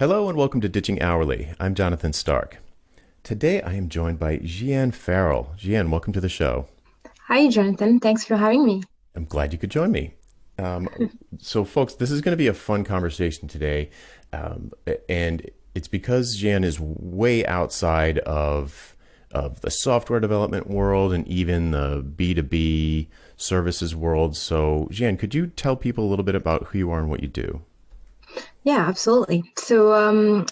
Hello and welcome to Ditching Hourly. I'm Jonathan Stark. Today I am joined by Jihane Farrell. Jihane, welcome to the show. Hi, Jonathan. Thanks for having me. I'm glad you could join me. Um, so, folks, this is going to be a fun conversation today, um, and it's because Jihane is way outside of the software development world and even the B2B services world. So, Jihane, could you tell people a little bit about who you are and what you do? Yeah, absolutely. So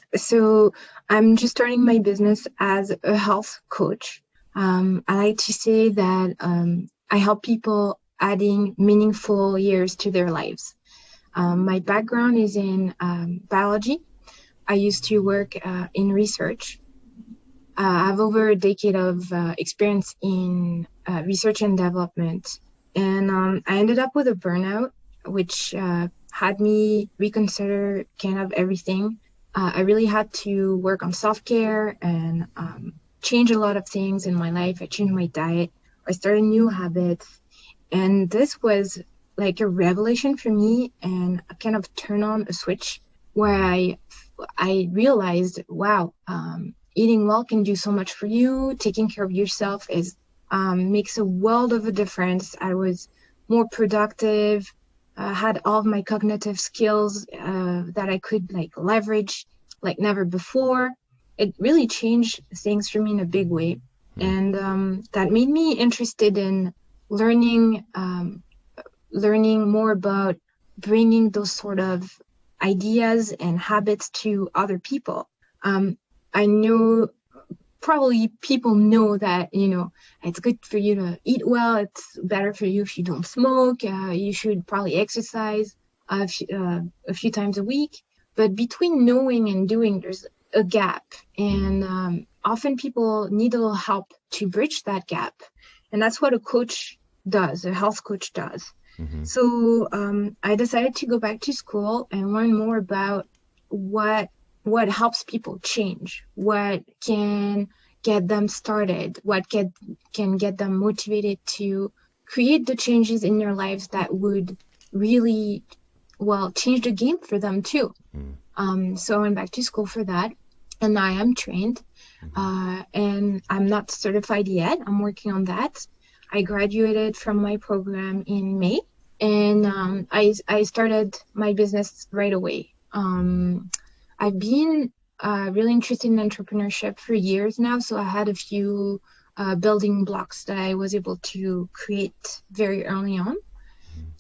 I'm just starting my business as a health coach. I like to say that I help people adding meaningful years to their lives. My background is in biology. I used to work in research. I have over a decade of experience in research and development, and I ended up with a burnout, which had me reconsider kind of everything. I really had to work on self-care and change a lot of things in my life. I changed my diet. I started new habits, and this was like a revelation for me and a kind of turn on a switch where I realized, wow, eating well can do so much for you. Taking care of yourself is makes a world of a difference. I was more productive, had all of my cognitive skills that I could like leverage like never before. It really changed things for me in a big way, Hmm. and that made me interested in learning learning more about bringing those sort of ideas and habits to other people. I know probably people know that, it's good for you to eat well. It's better for you if you don't smoke. You should probably exercise a few times a week. But between knowing and doing, there's a gap. Hmm. And often people need a little help to bridge that gap. And that's what a coach does, a health coach does. Hmm. So I decided to go back to school and learn more about what what helps people change, what can get them started, can get them motivated to create the changes in their lives that would really, well, change the game for them too. So I went back to school for that, and I am trained, Hmm. and I'm not certified yet. I'm working on that. I graduated from my program in May, and I started my business right away. I've been really interested in entrepreneurship for years now, so I had a few building blocks that I was able to create very early on.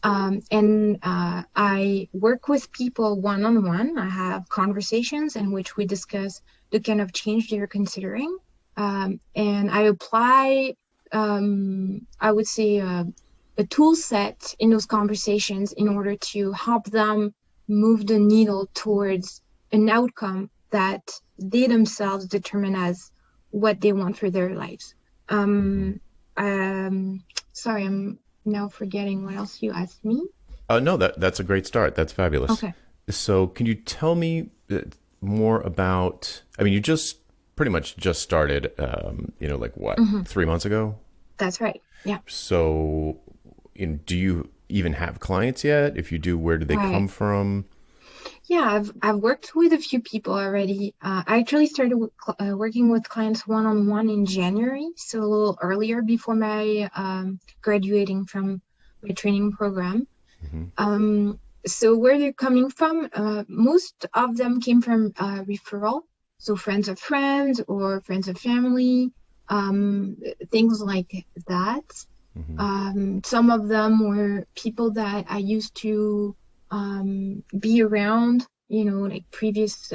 And I work with people one on one. I have conversations in which we discuss the kind of change they're considering. And I apply, I would say, a tool set in those conversations in order to help them move the needle towards an outcome that they themselves determine as what they want for their lives. Hmm. Um, um, Sorry, I'm now forgetting what else you asked me. No, that's a great start. That's fabulous. Okay. So, can you tell me more about? I mean, you just pretty much just started. Like what, Hmm. 3 months ago? That's right. Yeah. So, do you even have clients yet? If you do, where do they come Right. from? Yeah, I've worked with a few people already. I actually started working with clients one on one in January, so a little earlier before my graduating from my training program. Hmm. So where they're coming from, most of them came from referral, so friends of friends or friends of family, things like that. Hmm. Some of them were people that I used to be around, like previous,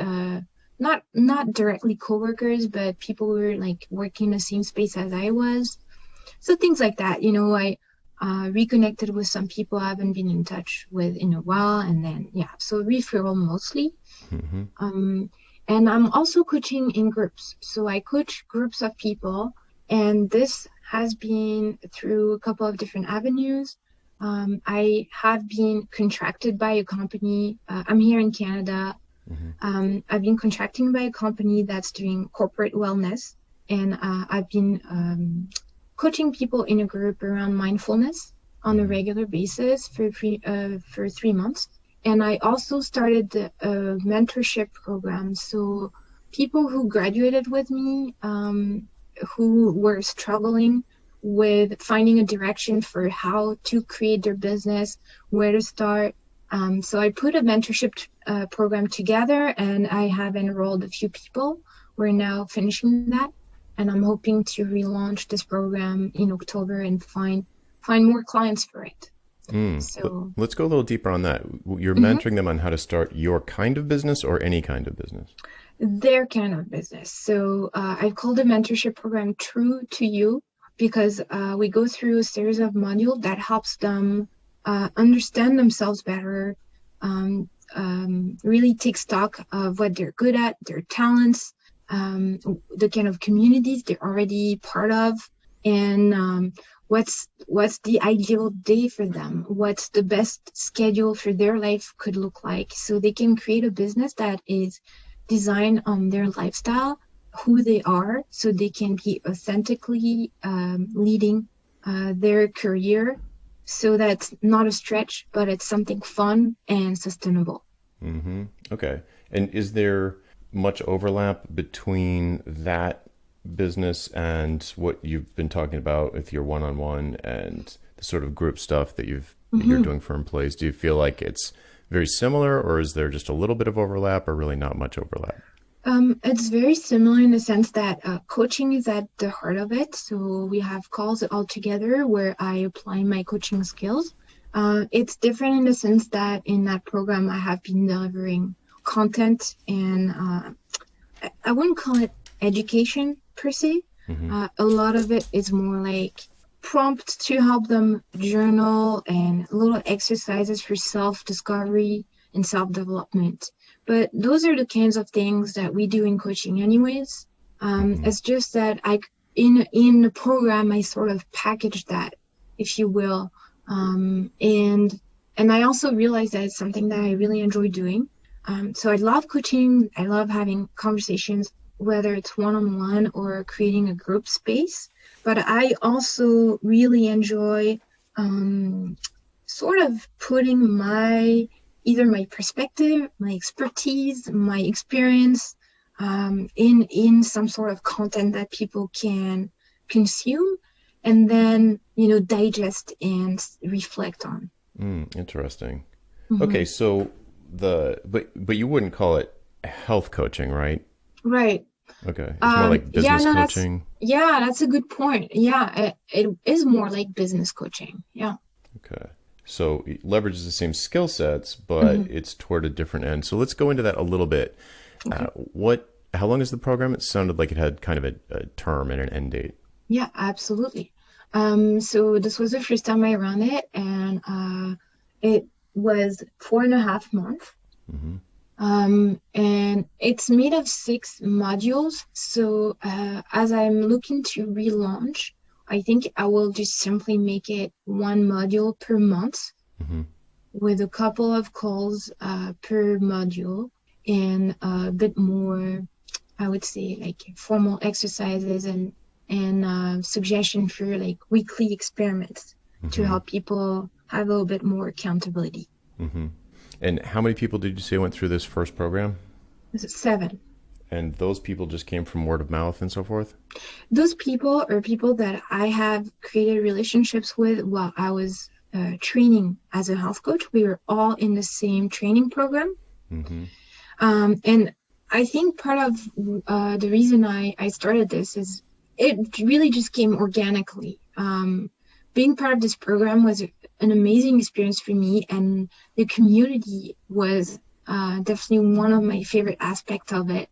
not directly coworkers, but people who were like working in the same space as I was. So things like that. I reconnected with some people I haven't been in touch with in a while, and then yeah, so referral mostly. Hmm. Um, and I'm also coaching in groups. So I coach groups of people, and this has been through a couple of different avenues. I have been contracted by a company. I'm here in Canada. Hmm. I've been contracting by a company that's doing corporate wellness, and I've been coaching people in a group around mindfulness on a Hmm. regular basis for 3 months. And I also started a mentorship program. So people who graduated with me, who were struggling with finding a direction for how to create their business, where to start. So I put a mentorship program together, and I have enrolled a few people. We're now finishing that, and I'm hoping to relaunch this program in October and find more clients for it. So Let's go a little deeper on that. You're mhm, mentoring them on how to start your kind of business or any kind of business. their kind of business. So I've called the mentorship program True to You because we go through a series of modules that helps them understand themselves better, really take stock of what they're good at, their talents, the kind of communities they're already part of, and what's the ideal day for them, what's the best schedule for their life could look like, so they can create a business that is designed on their lifestyle, who they are, so they can be authentically leading their career, so that's not a stretch, but it's something fun and sustainable. Okay. And is there much overlap between that business and what you've been talking about with your one-on-one and the sort of group stuff that you're Mhm. doing for employees? Do you feel like it's very similar, or is there just a little bit of overlap, or really not much overlap? It's very similar in the sense that coaching is at the heart of it. So we have calls all together where I apply my coaching skills. It's different in the sense that in that program I have been delivering content, and I wouldn't call it education per se. A lot of it is more like prompts to help them journal and little exercises for self-discovery and self-development. But those are the kinds of things that we do in coaching anyways. It's just that in the program I sort of package that, if you will. And I also realized that it's something that I really enjoy doing. So I love coaching. I love having conversations, whether it's one-on-one or creating a group space. But I also really enjoy um, sort of putting either my perspective, my expertise, my experience in some sort of content that people can consume and then digest and reflect on. Interesting. Hmm. Okay, so but you wouldn't call it health coaching, right? Right. Okay, it's more like Yeah, business no, coaching. that's a good point. Yeah, it is more like business coaching. Yeah. Okay. So it leverages the same skill sets, but Hmm. it's toward a different end. So let's go into that a little bit. Okay. How long is the program? It sounded like it had kind of a term and an end date. Yeah, absolutely. So this was the first time I ran it, and it was 4.5 months. And it's made of 6 modules. So as I'm looking to relaunch, I think I will just simply make it one module per month with a couple of calls per module and a bit more, I would say, like formal exercises and suggestion for like weekly experiments to help people have a little bit more accountability. And how many people did you say went through this first program? This is 7. And those people just came from word of mouth and so forth? Those people are people that I have created relationships with while I was training as a health coach. We were all in the same training program. And I think part of the reason I started this is it really just came organically. Being part of this program was an amazing experience for me, and the community was definitely one of my favorite aspects of it.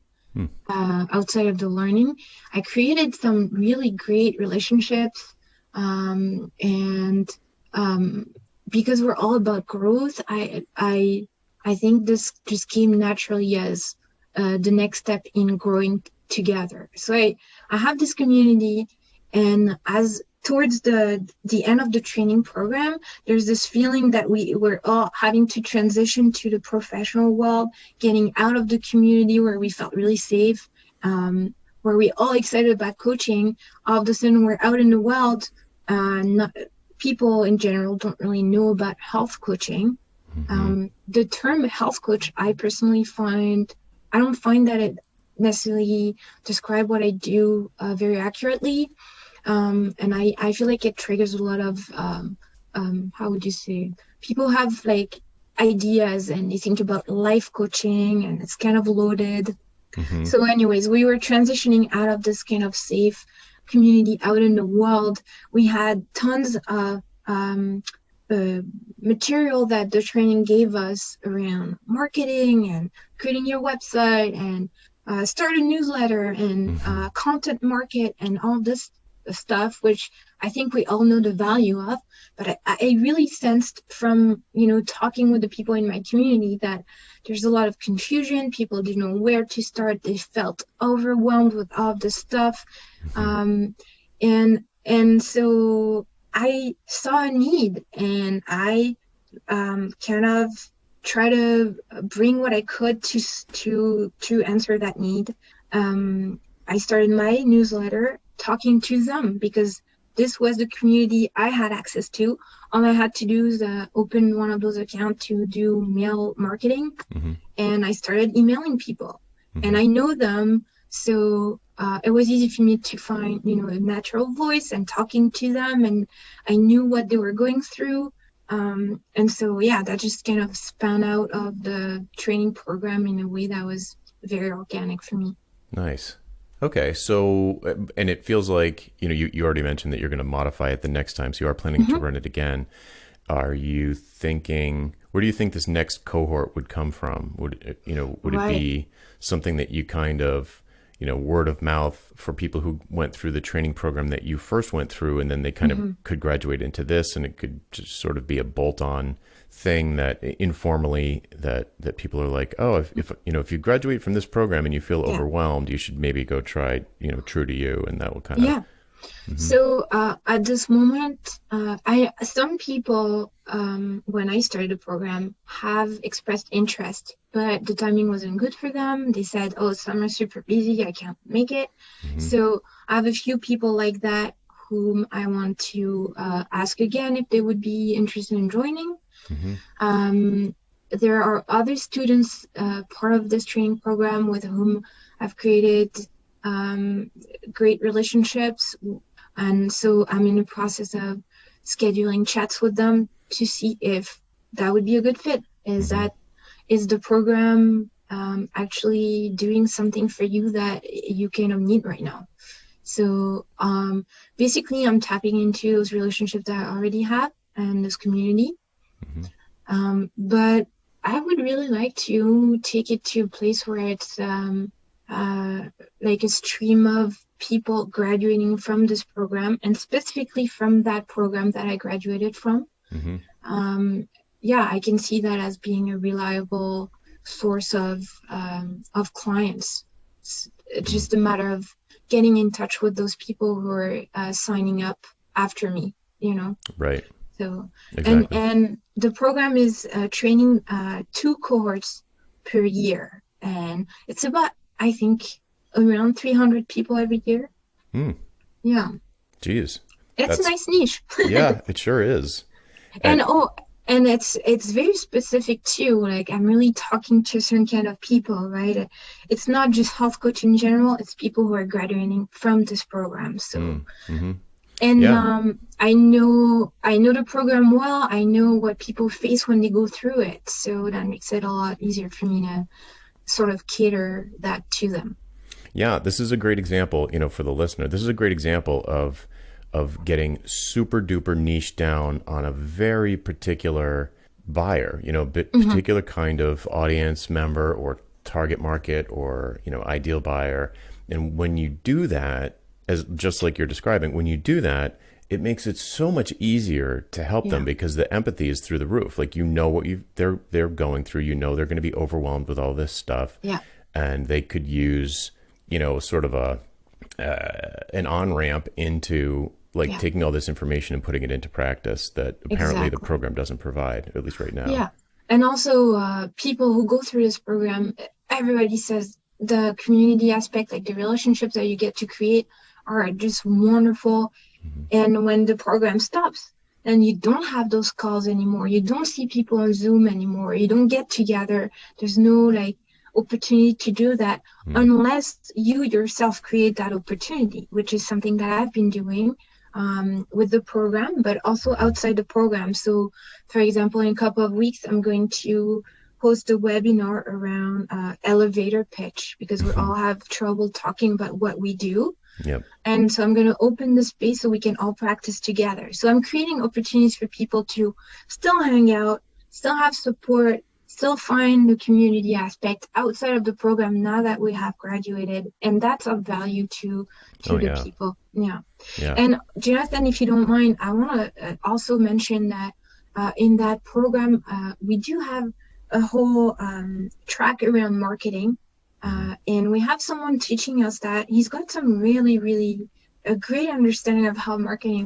Outside of the learning, I created some really great relationships, and because we're all about growth, I think this just came naturally as the next step in growing together. So I have this community, and as towards the end of the training program, there's this feeling that we were all having to transition to the professional world, getting out of the community where we felt really safe, where we all excited about coaching. All of a sudden, we're out in the world. Not, people in general don't really know about health coaching. Mm-hmm. The term health coach, I don't find that it necessarily describe what I do very accurately. And I feel like it triggers a lot of, how would you say, people have like ideas and they think about life coaching and it's kind of loaded. Mm-hmm. So, anyways, we were transitioning out of this kind of safe community out in the world. We had tons of uh, material that the training gave us around marketing and creating your website and start a newsletter and Mm-hmm. content market and all this stuff, which I think we all know the value of. But I really sensed from, talking with the people in my community that there's a lot of confusion. People didn't know where to start. They felt overwhelmed with all of this stuff. Mm-hmm. Um, and so I saw a need and I kind of try to bring what I could to answer that need. I started my newsletter talking to them because this was the community I had access to. All I had to do is open one of those accounts to do mail marketing, Mm-hmm. and I started emailing people, and Mm-hmm. I know them, so it was easy for me to find, a natural voice and talking to them, and I knew what they were going through. And so, yeah, that just kind of spun out of the training program in a way that was very organic for me. Nice. Okay, so and it feels like you already mentioned that you're going to modify it the next time, so you are planning to Mm-hmm. run it again. Are you thinking? Where do you think this next cohort would come from? Would it Right. be something that you kind of word of mouth for people who went through the training program that you first went through, and then they kind of Mm-hmm. could graduate into this, and it could just sort of be a bolt-on thing that informally that people are like, oh, if you graduate from this program and you feel Yeah. overwhelmed, you should maybe go try True to You, and that will kind of. Yeah. Hmm. So at this moment, I some people when I started the program have expressed interest, but the timing wasn't good for them. They said, "Oh, summer's super busy, I can't make it." Hmm. So I have a few people like that whom I want to ask again if they would be interested in joining. Hmm. Um, there are other students part of this training program with whom I've created um, great relationships. And so I'm in the process of scheduling chats with them to see if that would be a good fit. Hmm. Is the program actually doing something for you that you kind of need right now? So basically, I'm tapping into those relationships that I already have and this community. Hmm. But I would really like to take it to a place where it's uh, like a stream of people graduating from this program and specifically from that program that I graduated from. Hmm. Um, yeah, I can see that as being a reliable source of clients. It's just a matter of getting in touch with those people who are signing up after me, you know. Right. So, Exactly. and the program is training two cohorts per year, and it's about, I think, around 300 people every year. Hmm. Yeah, Geez. it's a That's nice niche. Yeah, it sure is. And And and it's very specific too. Like I'm really talking to a certain kind of people, right? It's not just health coach in general. It's people who are graduating from this program. So, mm-hmm. and Yeah. I know the program well. I know what people face when they go through it. So that makes it a lot easier for me to sort of cater that to them. Yeah, this is a great example, for the listener. This is a great example of getting super duper niche down on a very particular buyer, Hmm. particular kind of audience member or target market or, ideal buyer. And when you do that, as just like you're describing, when you do that, it makes it so much easier to help them Yeah, because the empathy is through the roof. Like what they're going through, they're going to be overwhelmed with all this stuff, yeah, and they could use sort of an on ramp into like yeah, taking all this information and putting it into practice that apparently the exactly. program doesn't provide, at least right now. Yeah. And also, people who go through this program, everybody says the community aspect, like the relationships that you get to create, are just wonderful. Hmm. And when the program stops, and you don't have those calls anymore. You don't see people on Zoom anymore. You don't get together. There's no like opportunity to do that unless you yourself create that opportunity, which is something that I've been doing with the program, but also outside the program. So, for example, in a couple of weeks, I'm going to host a webinar around elevator pitch because we all have trouble talking about what we do. Yep. And so I'm going to open the space so we can all practice together. So I'm creating opportunities for people to still hang out, still have support, still find the community aspect outside of the program now that we have graduated. And that's of value to the people. Yeah. And Jonathan, if you don't mind, I want to also mention that in that program, we do have a whole track around marketing. And we have someone teaching us that. He's got some really, really a great understanding of how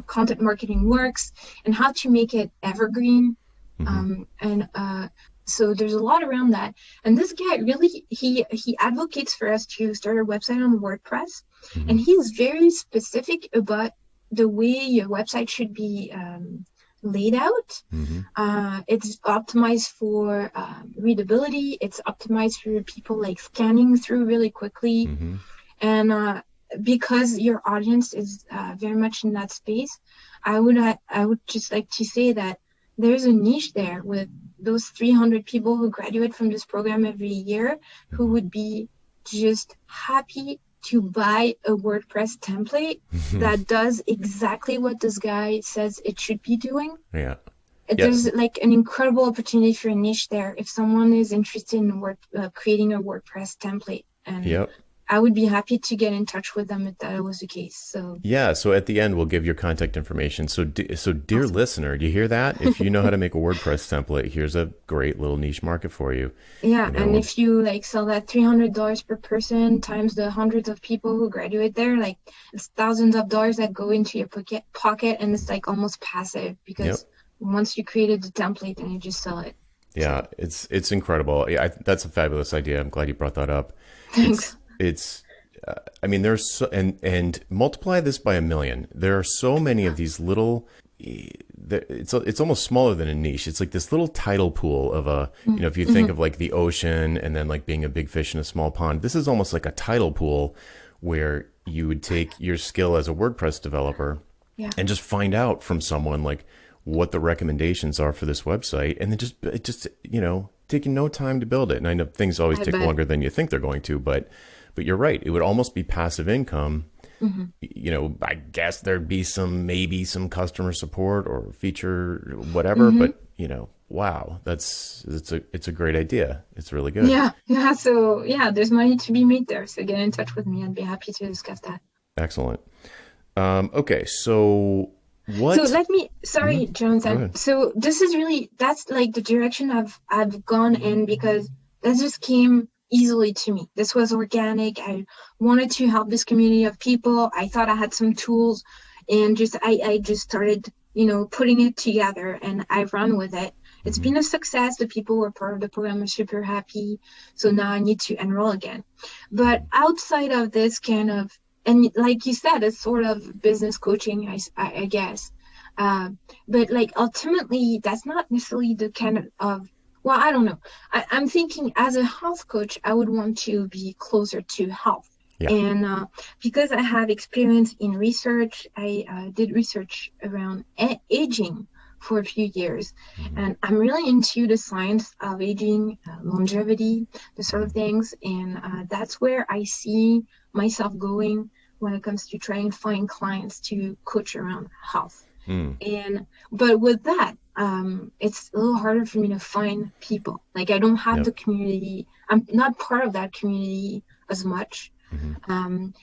content marketing works and how to make it evergreen. So there's a lot around that. And this guy really, he advocates for us to start a website on WordPress. And he's very specific about the way your website should be laid out. It's optimized for readability. It's optimized for people like scanning through really quickly. And because your audience is very much in that space, I would just like to say that there's a niche there with those 300 people who graduate from this program every year who would be just happy to buy a WordPress template that does exactly what this guy says it should be doing. There's like an incredible opportunity for a niche there if someone is interested in creating a WordPress template. And I would be happy to get in touch with them if that was the case. So so at the end, we'll give your contact information. So dear listener, do you hear that? If you know how to make a WordPress template, here's a great little niche market for you. And if you like sell that $300 per person times the hundreds of people who graduate there, like it's thousands of dollars that go into your pocket, and it's like almost passive because once you created the template, then you just sell it. Yeah, it's incredible. Yeah, that's a fabulous idea. I'm glad you brought that up. Thanks. I mean, there's and multiply this by 1 million. There are so many of these little. It's almost smaller than a niche. It's like this little tidal pool of if you think of like the ocean and then like being a big fish in a small pond. This is almost like a tidal pool where you would take your skill as a WordPress developer and just find out from someone like what the recommendations are for this website, and then just taking no time to build it. And I know things always take longer than you think they're going to, but you're right. It would almost be passive income. I guess there'd be maybe some customer support or feature whatever, but wow, it's a great idea. It's really good. Yeah. So there's money to be made there. So get in touch with me. I'd be happy to discuss that. Excellent. Okay. So what? So sorry, Jonathan. So this is that's like the direction I've gone in because that just came easily to me. This was organic. I wanted to help this community of people. I thought I had some tools, and I just started, putting it together, and I've run with it. It's been a success. The people who are part of the program are super happy. So now I need to enroll again. But outside of this kind of, and like you said, it's sort of business coaching, I guess. But like ultimately, that's not necessarily the kind of well, I don't know. I'm thinking as a health coach, I would want to be closer to health. And because I have experience in research, I did research around aging for a few years. And I'm really into the science of aging, longevity, the sort of things. And that's where I see myself going when it comes to trying to find clients to coach around health. But with that, it's a little harder for me to find people. Like I don't have the community. I'm not part of that community as much. And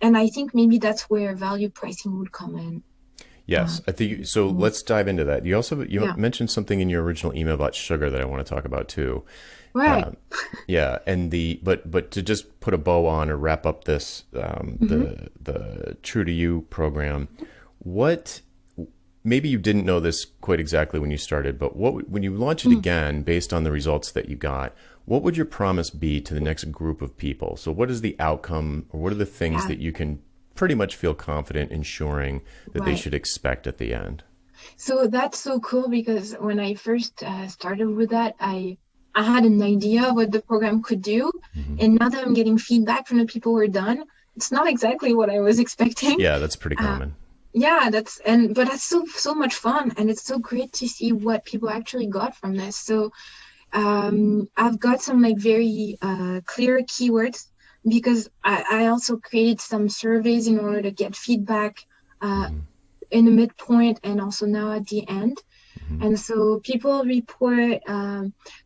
I think maybe that's where value pricing would come in. Yes, I think so. Let's dive into that. You mentioned something in your original email about sugar that I want to talk about too. Right. But to just put a bow on or wrap up this the True to You program, maybe you didn't know this quite exactly when you started, but when you launch it again, based on the results that you got, what would your promise be to the next group of people? So what is the outcome, or what are the things that you can pretty much feel confident ensuring that they Right. should expect at the end. So that's so cool because when I first started with that, I had an idea of what the program could do, Hmm. and now that I'm getting feedback from the people who are done, it's not exactly what I was expecting. Yeah, that's pretty Uh, common. yeah, but that's so much fun, and it's so great to see what people actually got from this. So I've got some like very clear keywords because I also created some surveys in order to get feedback uh, Hmm. in the midpoint and also now at the end. Hmm. And so people report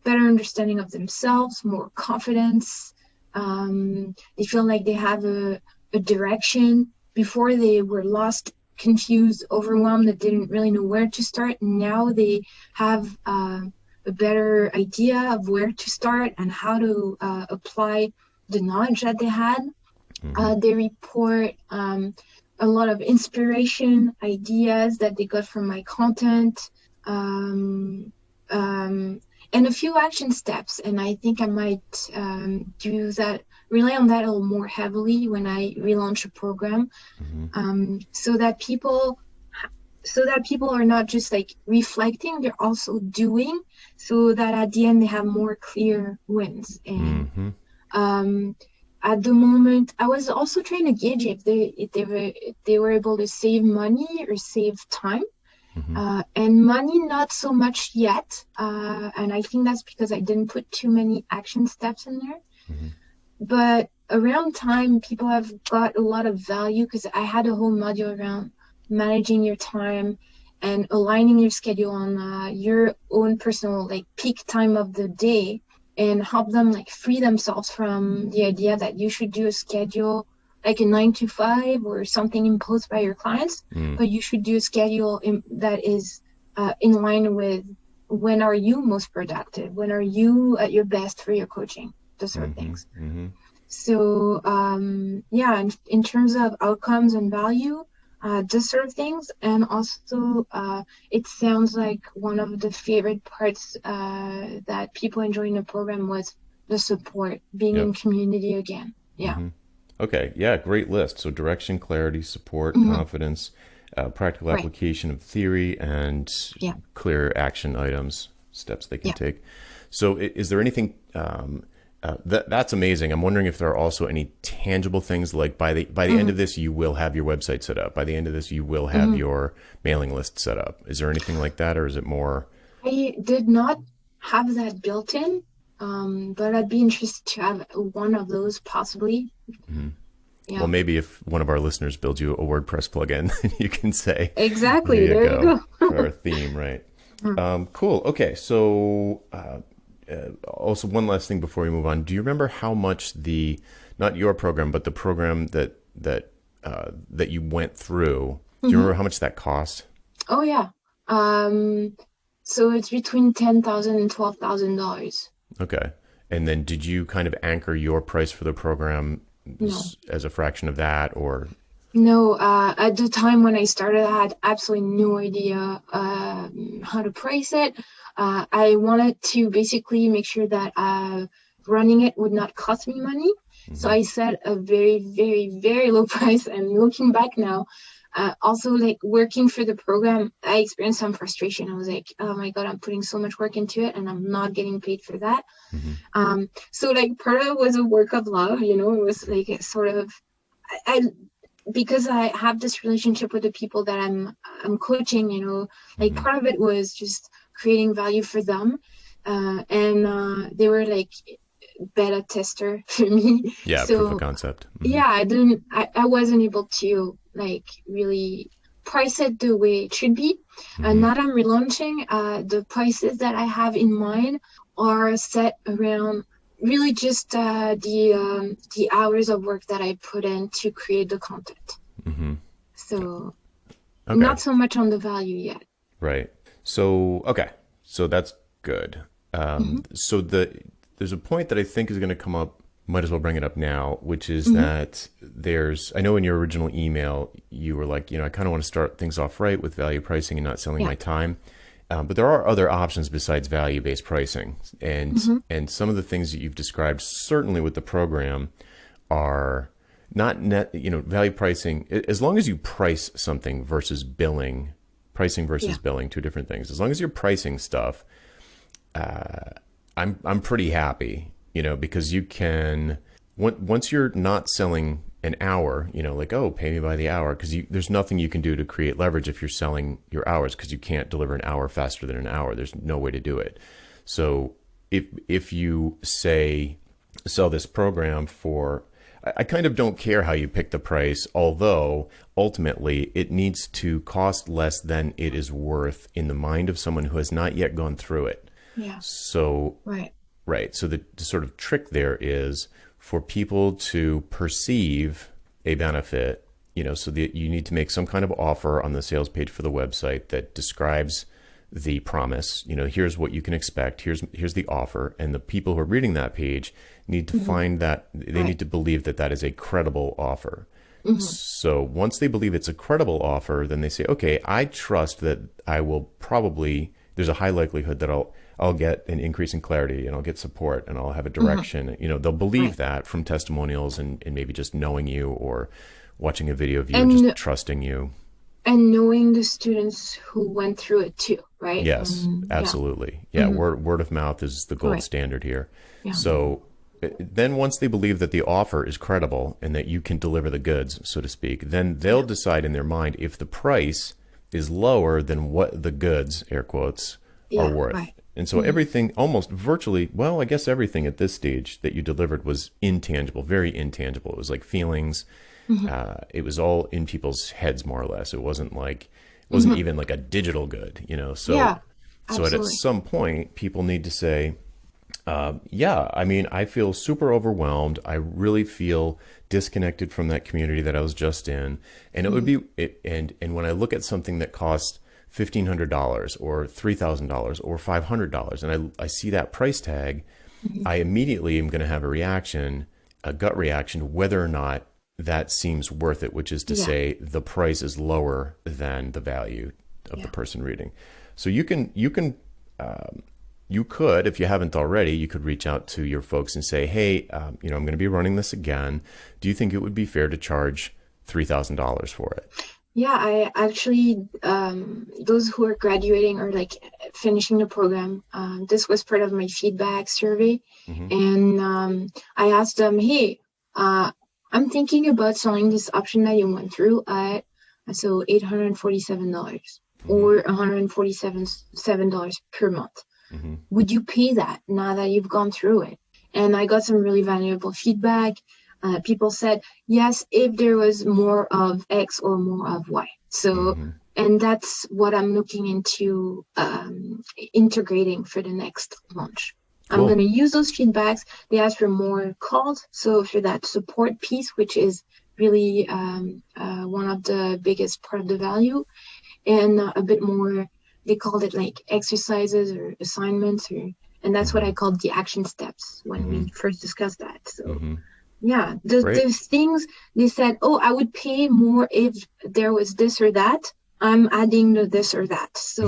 better understanding of themselves, more confidence. They feel like they have a direction. Before they were lost, confused, overwhelmed, that didn't really know where to start. Now they have a better idea of where to start and how to apply the knowledge that they had. Hmm. They report a lot of inspiration, ideas that they got from my content, um, um, and a few action steps. And I think I might do that, rely on that a little more heavily when I relaunch a program, Hmm. so that people are not just like reflecting, they're also doing, so that at the end they have more clear wins. And Hmm. um, at the moment, I was also trying to gauge if they were able to save money or save time. Hmm. And money, not so much yet. And I think that's because I didn't put too many action steps in there. Hmm. But around time, people have got a lot of value because I had a whole module around managing your time and aligning your schedule on your own personal like peak time of the day, and help them like free themselves from the idea that you should do a schedule like a 9 to 5 or something imposed by your clients, Hmm. but you should do a schedule that is in line with when are you most productive, when are you at your best for your coaching, those sort of Hmm. things. Hmm. So yeah, in terms of outcomes and value, those sort of things, and also it sounds like one of the favorite parts that people enjoy in the program was the support, being in Yep. community again. Yeah. Hmm. Okay. Yeah. Great list. So direction, clarity, support, Hmm. confidence, practical Right. application of theory, and Yeah. clear action items, steps they can Yeah. take. So, is there anything that's amazing? I'm wondering if there are also any tangible things like by the end Hmm. of this, you will have your website set up. By the end of this, you will have Hmm. your mailing list set up. Is there anything like that, or is it more? I did not have that built in, but I'd be interested to have one of those possibly. Mhm. Well, Yeah. maybe if one of our listeners builds you a WordPress plugin, you can say, there Exactly. you There you go, go. for our theme, right? Cool. Okay. So, also one last thing before we move on. Do you remember how much not your program, but the program that you went through? Do you Hmm. remember how much that cost? Oh yeah. Um, so it's between $10,000 and $12,000. Okay. And then did you kind of anchor your price for the program No. as a fraction of that, or? No, at the time when I started, I had absolutely no idea how to price it. I wanted to basically make sure that running it would not cost me money. So Hmm. I set a very, very, very low price. And looking back now, also like working for the program, I experienced some frustration. I was like, oh my God, I'm putting so much work into it and I'm not getting paid for that. Hmm. So like part of it was a work of love, it was like a sort of, I because I have this relationship with the people that I'm coaching, like Hmm. part of it was just creating value for them. And they were like beta tester for me. Yeah, proof of So concept. Hmm. yeah, I wasn't able to like really price it the way it should be. And Hmm. now that I'm relaunching, the prices that I have in mind are set around really just the hours of work that I put in to create the content. Hmm. So Okay. not so much on the value yet. Right. So, okay. So that's good. Hmm. There's a point that I think is going to come up. Might as well bring it up now, which is Hmm. that I know in your original email, you were like, I kind of want to start things off right with value pricing and not selling Yeah. my time. But there are other options besides value-based pricing. And, Hmm. and some of the things that you've described, certainly with the program, are not net, value pricing, as long as you price something versus billing, pricing versus billing, two different things. As long as you're pricing stuff, I'm pretty happy, because you can, once you're not selling an hour, like, oh, pay me by the hour, because there's nothing you can do to create leverage if you're selling your hours, because you can't deliver an hour faster than an hour. There's no way to do it. So if you say sell this program for, I kind of don't care how you pick the price, although ultimately it needs to cost less than it is worth in the mind of someone who has not yet gone through it. Yeah. So, right. So the sort of trick there is for people to perceive a benefit, so that you need to make some kind of offer on the sales page for the website that describes the promise. Here's what you can expect. Here's the offer. And the people who are reading that page need to find that they need to believe that that is a credible offer. So once they believe it's a credible offer, then they say, okay, I trust that I will probably, there's a high likelihood that I'll get an increase in clarity and I'll get support and I'll have a direction. They'll believe that from testimonials and maybe just knowing you or watching a video of you and just trusting you. And knowing the students who went through it too, right? Yes, absolutely. Yeah, word of mouth is the gold standard here. Yeah. So then once they believe that the offer is credible and that you can deliver the goods, so to speak, then they'll decide in their mind if the price is lower than what the goods, air quotes, are worth. Right. And so everything, almost virtually, well, I guess everything at this stage that you delivered was intangible, very intangible. It was like feelings. It was all in people's heads, more or less. It wasn't even like a digital good, So, so at some point, people need to say, I feel super overwhelmed. I really feel disconnected from that community that I was just in. And it would be, and when I look at something that costs $1,500 or $3,000 or $500, and I see that price tag, I immediately am going to have a reaction, a gut reaction, whether or not that seems worth it, which is to say the price is lower than the value of the person reading. So you could, if you haven't already, you could reach out to your folks and say, hey, I'm going to be running this again. Do you think it would be fair to charge $3,000 for it? Yeah, I actually, those who are graduating or like finishing the program, this was part of my feedback survey. And I asked them, hey, I'm thinking about selling this option that you went through at so $847 or $147 per month. Would you pay that now that you've gone through it? And I got some really valuable feedback. People said, yes, if there was more of X or more of Y. So, and that's what I'm looking into integrating for the next launch. Cool. I'm going to use those feedbacks. They ask for more calls. So for that support piece, which is really one of the biggest part of the value, and a bit more, they called it like exercises or assignments, and that's what I called the action steps when we first discussed that. So yeah, those things, they said, oh, I would pay more if there was this or that. I'm adding the this or that. So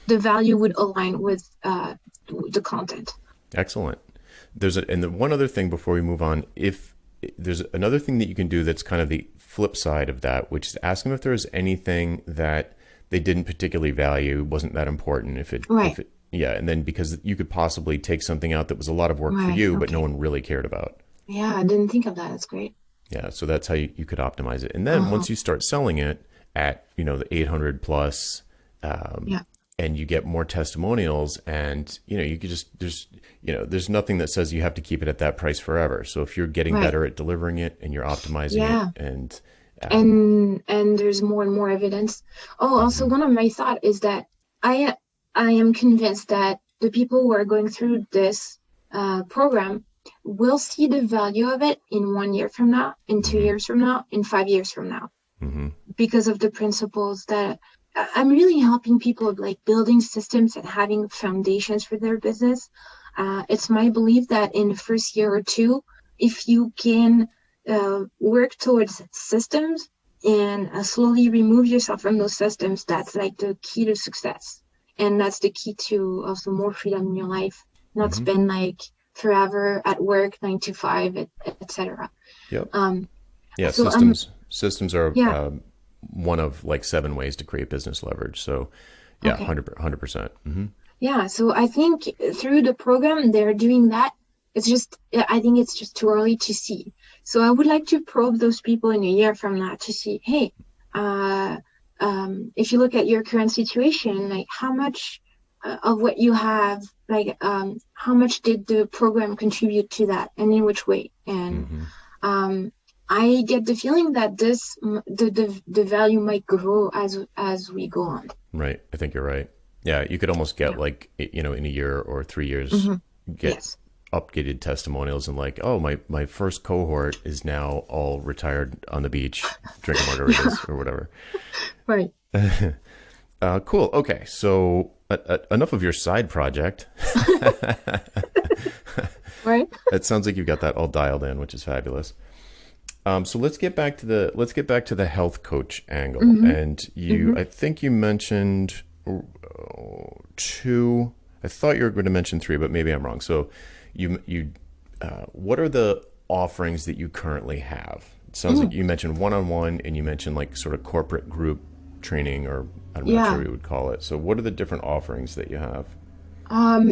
the value would align with the content. Excellent. And one other thing before we move on, if there's another thing that you can do that's kind of the flip side of that, which is ask them if there's anything that they didn't particularly value, wasn't that important. If it, and then because you could possibly take something out that was a lot of work for you, but no one really cared about. Yeah, I didn't think of that. That's great. Yeah, so that's how you could optimize it. And then once you start selling it at, the 800 plus, and you get more testimonials, and, you could just, there's nothing that says you have to keep it at that price forever. So if you're getting better at delivering it and you're optimizing it and there's more and more evidence. Oh, also one of my thoughts is that I am convinced that the people who are going through this program will see the value of it in 1 year from now, in 2 years from now, in 5 years from now, because of the principles that I'm really helping people like building systems and having foundations for their business. It's my belief that in the first year or two, if you can work towards systems and slowly remove yourself from those systems, that's like the key to success. And that's the key to also more freedom in your life, not spend like forever at work, 9 to 5, etc. Yep. Yeah, So systems are yeah, one of like 7 ways to create business leverage. So yeah, okay. 100%. Yeah, so I think through the program they're doing that. It's just, I think it's just too early to see. So I would like to probe those people in a year from now to see, hey, uh, if you look at your current situation, like how much of what you have, like how much did the program contribute to that, and in which way? And Hmm. um, I get the feeling that the value might grow as we go on. Right. I think you're right. Yeah, you could almost get Yeah. like, in a year or 3 years, Hmm. get Yes. updated testimonials and like, oh, my first cohort is now all retired on the beach drinking Yeah. margaritas or whatever. Right. Cool. Okay. So enough of your side project. Right. It sounds like you've got that all dialed in, which is fabulous. So let's get back to the health coach angle. Hmm. And Hmm. I think you mentioned two. I thought you were going to mention three, but maybe I'm wrong. So what are the offerings that you currently have? It sounds like Mm. you mentioned one-on-one, and you mentioned like sort of corporate group training, or I'm not sure Yeah. what you would call it. So what are the different offerings that you have?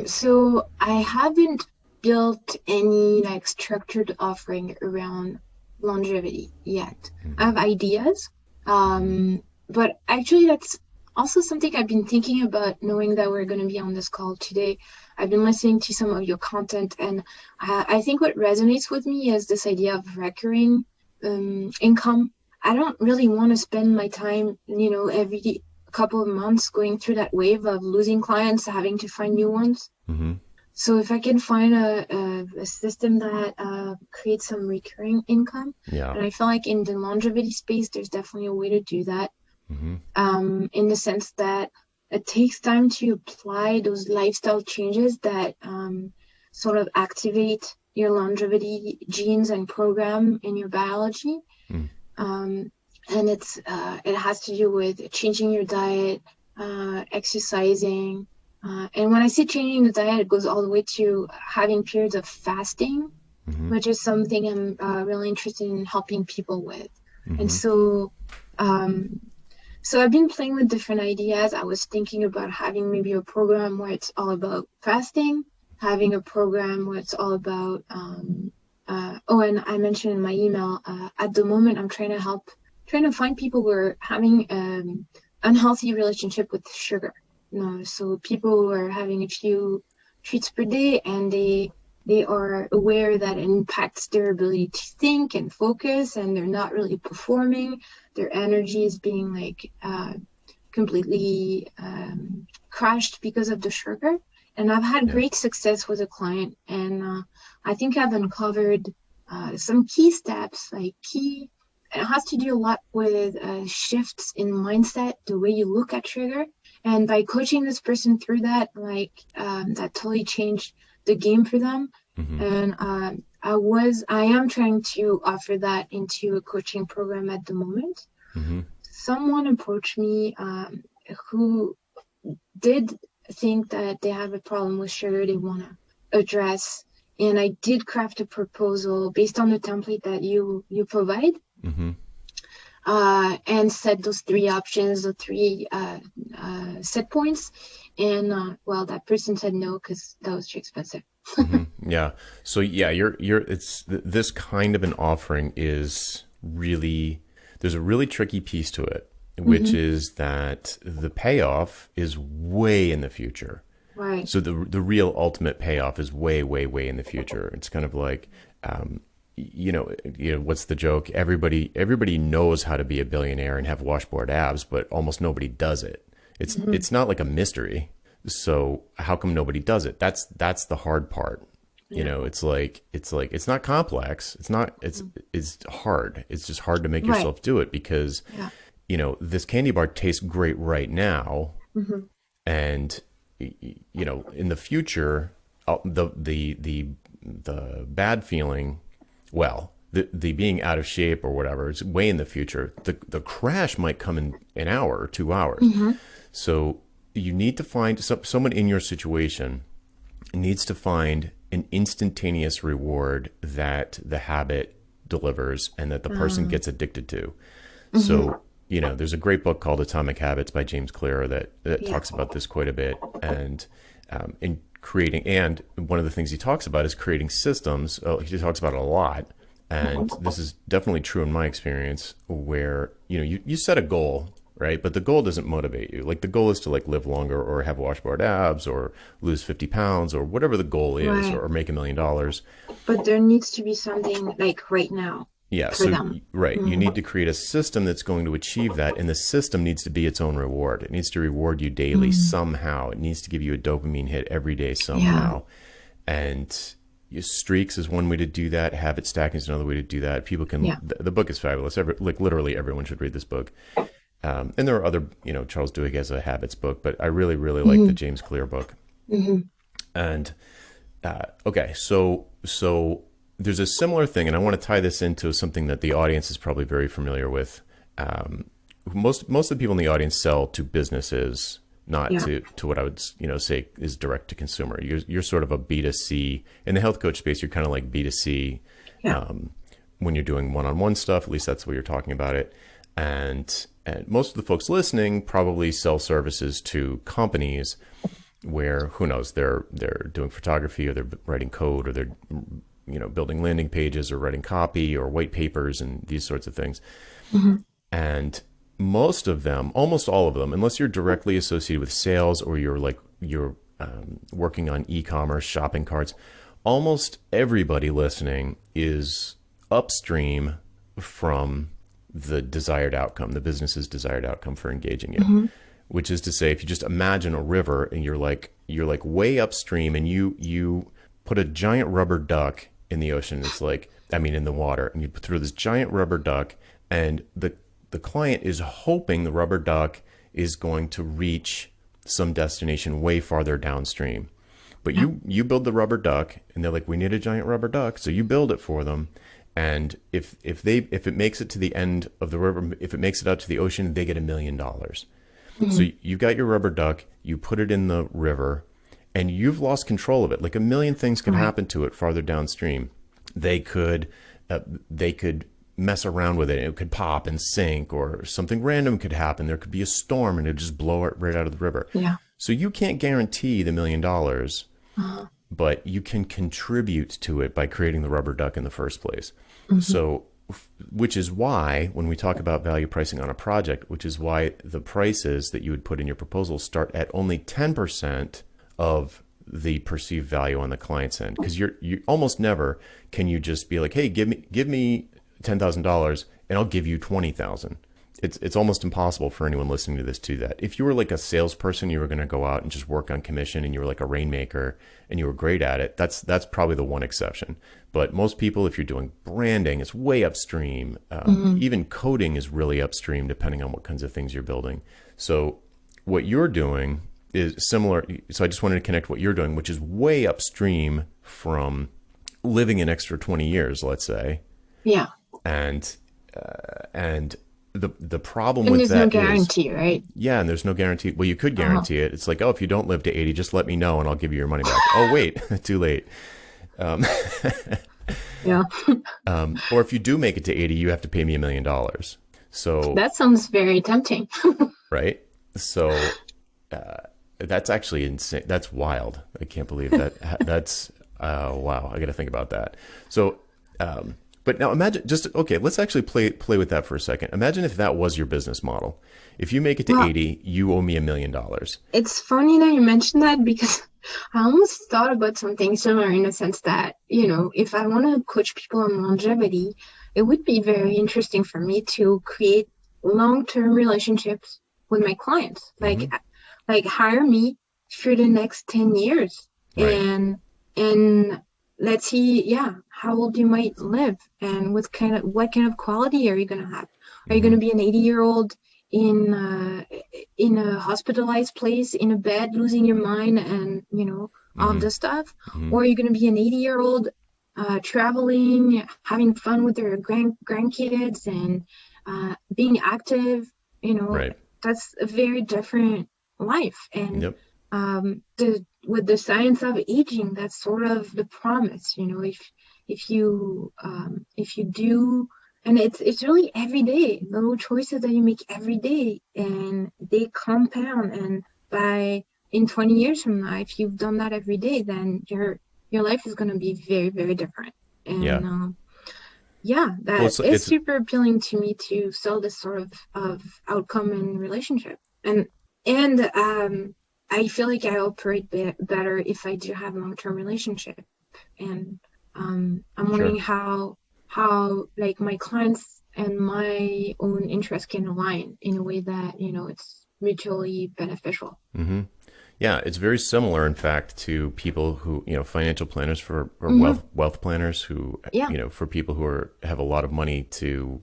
So I haven't built any like structured offering around longevity yet. I Hmm. have ideas. Hmm. But actually that's also something I've been thinking about, knowing that we're going to be on this call today. I've been listening to some of your content, and I think what resonates with me is this idea of recurring income. I don't really want to spend my time, every couple of months going through that wave of losing clients, having to find new ones. Hmm. So if I can find a system that creates some recurring income, Yeah. and I feel like in the longevity space, there's definitely a way to do that, Hmm. in the sense that it takes time to apply those lifestyle changes that sort of activate your longevity genes and program in your biology. Mm. Um, and it has to do with changing your diet, exercising. And when I say changing the diet, it goes all the way to having periods of fasting, Hmm. which is something I'm really interested in helping people with. And Hmm. um, so I've been playing with different ideas. I was thinking about having maybe a program where it's all about fasting, having a program where it's all about oh, and I mentioned in my email, at the moment I'm trying to find people who are having unhealthy relationship with sugar. So people who are having a few treats per day, and they are aware that it impacts their ability to think and focus, and they're not really performing. Their energy is being like completely crashed because of the sugar. And I've had Yeah. great success with a client, and I think I've uncovered some key steps, like key. It has to do a lot with shifts in mindset, the way you look at sugar. And by coaching this person through that, that totally changed the game for them. Hmm. And I am trying to offer that into a coaching program at the moment. Hmm. Someone approached me who did think that they have a problem with sugar they want to address, and I did craft a proposal based on the template that you provide, Hmm. and set those three options, the three set points, and well, that person said no because that was too expensive. Hmm. Yeah. So yeah, this kind of an offering is really, there's a really tricky piece to it, which Hmm. is that the payoff is way in the future. Right. So the real ultimate payoff is way, way, way in the future. It's kind of like, um, what's the joke? Everybody knows how to be a billionaire and have washboard abs, but almost nobody does it. It's Hmm. it's not like a mystery. So how come nobody does it? That's the hard part. Yeah. It's like it's not complex. It's hard. It's just hard to make Right. yourself do it because Yeah. this candy bar tastes great right now, Hmm. and in the future, the bad feeling, well, the being out of shape or whatever, is way in the future. The crash might come in an hour or 2 hours. Hmm. So you need to find someone in your situation needs to find an instantaneous reward that the habit delivers and that the person gets addicted to. Mm-hmm. So, there's a great book called Atomic Habits by James Clear that Yeah. talks about this quite a bit. And in creating, and one of the things he talks about is creating systems. Oh, he talks about it a lot. And this is definitely true in my experience where, you set a goal, right? But the goal doesn't motivate you. Like the goal is to like live longer or have washboard abs or lose 50 pounds or whatever the goal is, Right. or make $1 million. But there needs to be something like right now Yeah. for So, them. right. You Mm-hmm. need to create a system that's going to achieve that. And the system needs to be its own reward. It needs to reward you daily Mm. somehow. It needs to give you a dopamine hit every day Yeah. somehow. And streaks is one way to do that. Habit stacking is another way to do that. People can, Yeah. the book is fabulous. Like literally everyone should read this book. And there are other, Charles Duhigg has a habits book, but I really, really like the Mm-hmm. James Clear book. Mm-hmm. And okay, so there's a similar thing, and I want to tie this into something that the audience is probably very familiar with. Most of the people in the audience sell to businesses, not Yeah. to what I would say is direct to consumer. You're sort of a B2C in the health coach space. You're kind of like B2C Yeah. when you're doing one-on-one stuff. At least that's the way you're talking about it. And most of the folks listening probably sell services to companies where, who knows, they're doing photography, or they're writing code, or they're building landing pages, or writing copy, or white papers, and these sorts of things. Mm-hmm. And most of them, almost all of them, unless you're directly associated with sales or you're working on e-commerce shopping carts, almost everybody listening is upstream from the desired outcome, the business's desired outcome for engaging you. Mm-hmm. Which is to say, if you just imagine a river and you're like way upstream, and you put a giant rubber duck in the ocean, in the water, and you throw this giant rubber duck, and the client is hoping the rubber duck is going to reach some destination way farther downstream. But you build the rubber duck, and they're like, we need a giant rubber duck, so you build it for them. And if it makes it to the end of the river, if it makes it out to the ocean, they get $1 million. Mm-hmm. So you've got your rubber duck, you put it in the river, and you've lost control of it. Like a million things can happen to it farther downstream. They could mess around with it. It could pop and sink, or something random could happen. There could be a storm and it just blow it right out of the river. Yeah. So you can't guarantee the $1 million, Uh-huh. but you can contribute to it by creating the rubber duck in the first place. Mm-hmm. So, which is why when we talk about value pricing on a project, which is why the prices that you would put in your proposal start at only 10% of the perceived value on the client's end. Because you almost never can you just be like, hey, give me $10,000 and I'll give you 20,000. It's almost impossible for anyone listening to this to do that. If you were like a salesperson, you were going to go out and just work on commission, and you were like a rainmaker and you were great at it, that's probably the one exception. But most people, if you're doing branding, it's way upstream. Even coding is really upstream, depending on what kinds of things you're building. So what you're doing is similar. So I just wanted to connect what you're doing, which is way upstream from living an extra 20 years, let's say. Yeah. And the problem And with there's that no is, guarantee, right? yeah, and there's no guarantee. Well, you could guarantee it. It's like, oh, if you don't live to 80, just let me know and I'll give you your money back. Oh, wait, too late. Yeah. Or if you do make it to 80, you have to pay me $1 million. So, That sounds very tempting. right? So that's actually insane. That's wild. I can't believe that. That's wow. I got to think about that. So, but now imagine okay, let's actually play with that for a second. Imagine if that was your business model. If you make it to Wow. 80, you owe me $1 million. It's funny that you mentioned that, because I almost thought about something similar, in the sense that, if I want to coach people on longevity, it would be very interesting for me to create long-term relationships with my clients. Like hire me for the next 10 years, Right. and let's see, how old you might live, and what kind of quality are you going to have? Are you going to be an 80-year-old in a hospitalized place, in a bed, losing your mind, and all this stuff? Mhm. Or are you going to be an 80-year-old traveling, having fun with their grandkids, and being active? Right. That's a very different life. And Yep. with the science of aging, that's sort of the promise. if you do, and it's really every day, little choices that you make every day, and they compound. And by in 20 years from now, if you've done that every day, then your life is going to be very, very different. Yeah. And yeah, Well, that is super appealing to me to sell this sort of outcome in relationship. And I feel like I operate better if I do have a long-term relationship. And I'm wondering sure. how like my clients and my own interests can align in a way that, it's mutually beneficial. Mm-hmm. Yeah, it's very similar, in fact, to people who, financial planners for or Hmm. wealth planners who, Yeah, for people who have a lot of money to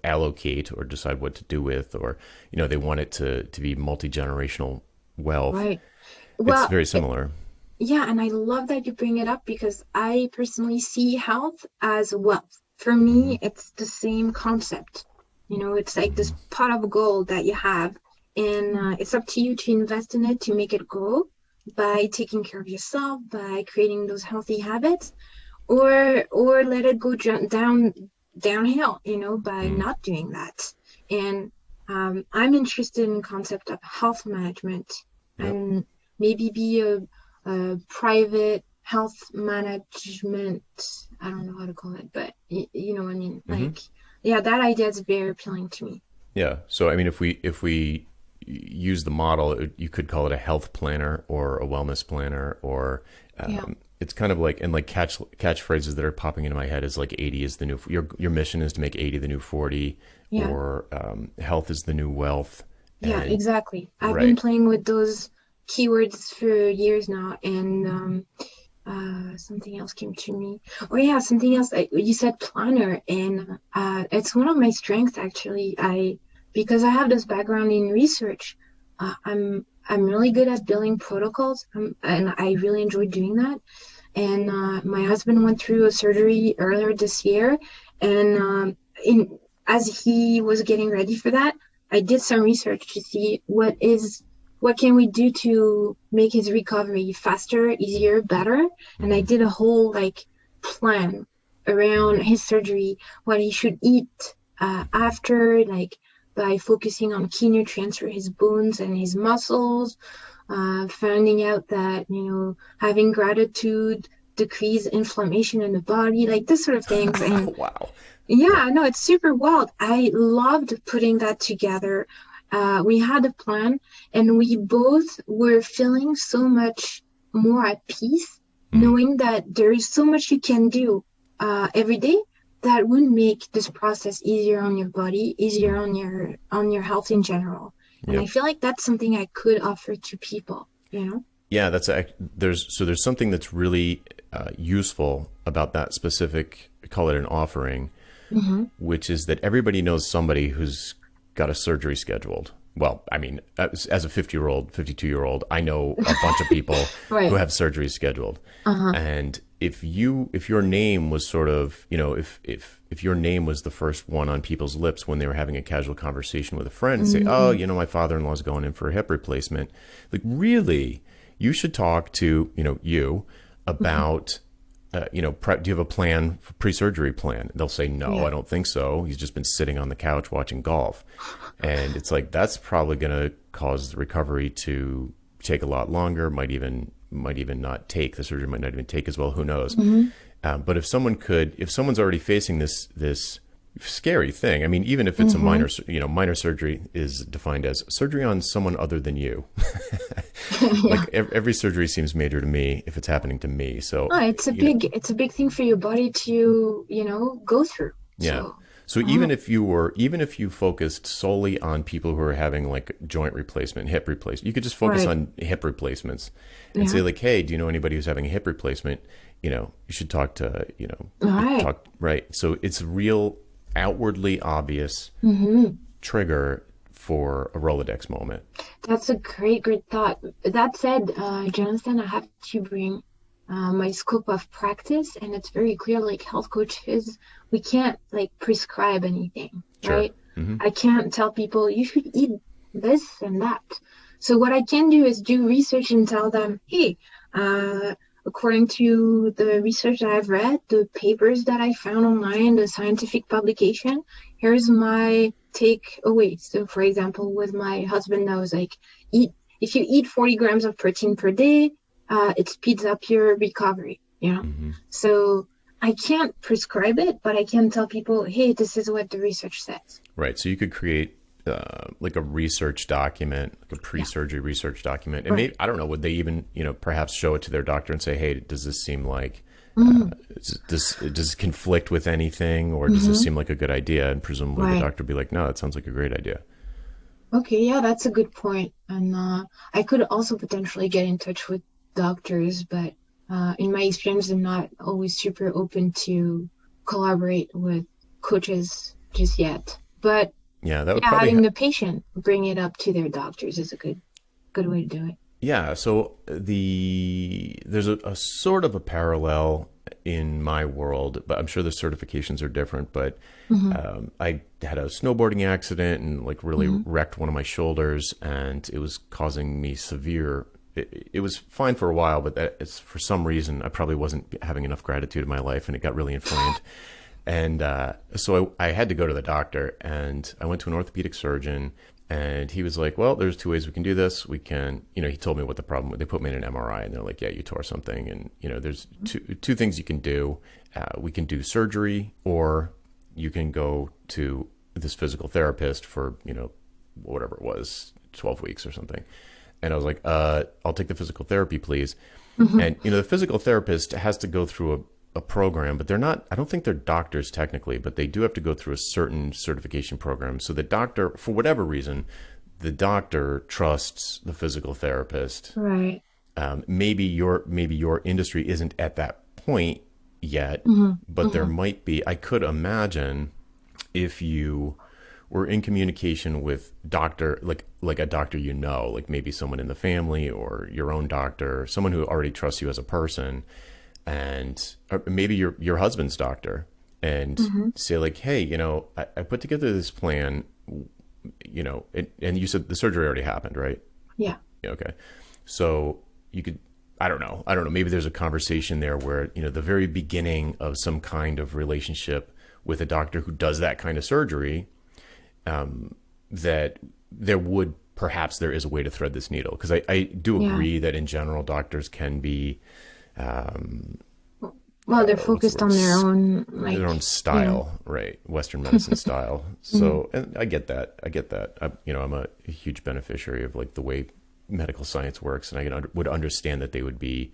allocate or decide what to do with, or they want it to be multi-generational wealth. right. It's Well, very similar. yeah, and I love that you bring it up because I personally see health as wealth. For Mm-hmm. me, it's the same concept. It's like Mm-hmm. this pot of gold that you have, and it's up to you to invest in it to make it grow by taking care of yourself, by creating those healthy habits, or let it go downhill, by Mm-hmm. not doing that. And I'm interested in the concept of health management Yep. and maybe be a private health management. I don't know how to call it, but you know what I mean. Mm-hmm. Like, yeah, that idea is very appealing to me. Yeah. So I mean, if we use the model, you could call it a health planner or a wellness planner, or Yeah, it's kind of like, and like catchphrases that are popping into my head is like 80 is the new, your mission is to make 80 the new 40, yeah, or health is the new wealth. yeah, And exactly. I've been right. playing with those keywords for years now, and something else came to me. Oh yeah, something else. You said planner, and it's one of my strengths actually. Because I have this background in research, I'm really good at building protocols, and I really enjoy doing that. And my husband went through a surgery earlier this year, and in as he was getting ready for that, I did some research to see what can we do to make his recovery faster, easier, better. And I Mm-hmm. did a whole like plan around his surgery, what he should eat after, like by focusing on key nutrients for his bones and his muscles, finding out that, having gratitude decrease inflammation in the body, like this sort of things. And Wow. yeah, no, it's super wild. I loved putting that together. We had a plan, and we both were feeling so much more at peace, Mm. knowing that there is so much you can do every day that would make this process easier on your body, easier on your health in general. And I Yep. feel like that's something I could offer to people. Yeah, there's something that's really useful about that specific, call it an offering, Hmm. which is that everybody knows somebody who's got a surgery scheduled. Well, I mean, as a 50-year-old, 52-year-old, I know a bunch of people who Right. have surgery scheduled. Uh-huh. And if your name was sort of, if your name was the first one on people's lips when they were having a casual conversation with a friend and say, "Oh, Hmm. my father-in-law's going in for a hip replacement." Like, really, you should talk to, you Hmm. about do you have a plan, pre-surgery plan? They'll say, no, Yeah. I don't think so. He's just been sitting on the couch watching golf. And it's like, that's probably going to cause the recovery to take a lot longer, might even not take, the surgery might not even take as well. Who knows? Hmm. But if someone's already facing this scary thing, I mean, even if it's a Hmm. minor surgery is defined as surgery on someone other than you. Yeah. Like every surgery seems major to me if it's happening to me. So, Oh, it's a big thing for your body to, go through. yeah. So, So even if you focused solely on people who are having like joint replacement, hip replacement, you could just focus right. on hip replacements and Yeah. say like, hey, do you know anybody who's having a hip replacement? You should talk to, All right. talk, right. So it's a real outwardly obvious Mm-hmm. trigger for a Rolodex moment. That's a great, great thought. That said, Jonathan, I have to bring my scope of practice, and it's very clear, like health coaches, we can't like prescribe anything, Sure. right? Hmm. I can't tell people you should eat this and that. So what I can do is do research and tell them, hey, according to the research that I've read, the papers that I found online, the scientific publication, here's my takeaway. So, for example, with my husband, I was like, if you eat 40 grams of protein per day, it speeds up your recovery, you know? Mm-hmm. So I can't prescribe it, but I can tell people, hey, this is what the research says. Right. So you could create like a research document, like a pre-surgery research document. And maybe, I don't know, would they even, perhaps show it to their doctor and say, hey, does this seem like, does it conflict with anything, or does this seem like a good idea? And presumably the doctor would be like, no, that sounds like a great idea. Okay, yeah, that's a good point. And I could also potentially get in touch with doctors, but in my experience, I'm not always super open to collaborate with coaches just yet. But yeah, that would probably having the patient bring it up to their doctors is a good way to do it. Yeah, so there's a sort of a parallel in my world, but I'm sure the certifications are different. But I had a snowboarding accident and like really wrecked one of my shoulders, and it was causing me severe. It was fine for a while, but for some reason I probably wasn't having enough gratitude in my life, and it got really inflamed. And so I had to go to the doctor, and I went to an orthopedic surgeon. And he was like, well, there's two ways we can do this. We can, he told me what the problem was. They put me in an MRI, and they're like, yeah, you tore something. And, there's two things you can do. We can do surgery, or you can go to this physical therapist for, whatever it was, 12 weeks or something. And I was like, I'll take the physical therapy, please. And, the physical therapist has to go through a program, but I don't think they're doctors technically, but they do have to go through a certain certification program. So the doctor, for whatever reason, the doctor trusts the physical therapist. Right. Maybe your industry isn't at that point yet, but there might be. I could imagine if you were in communication with doctor, like a doctor, like maybe someone in the family or your own doctor, someone who already trusts you as a person, and maybe your husband's doctor, and say like, hey, I put together this plan, and you said the surgery already happened, right? Yeah. Okay. So you could, I don't know. Maybe there's a conversation there where, the very beginning of some kind of relationship with a doctor who does that kind of surgery, that there is a way to thread this needle. Because I do agree that in general, doctors can be, well, they're focused on their own style, right? Western medicine style. So, and I get that. I'm a huge beneficiary of like the way medical science works, and I would understand that they would be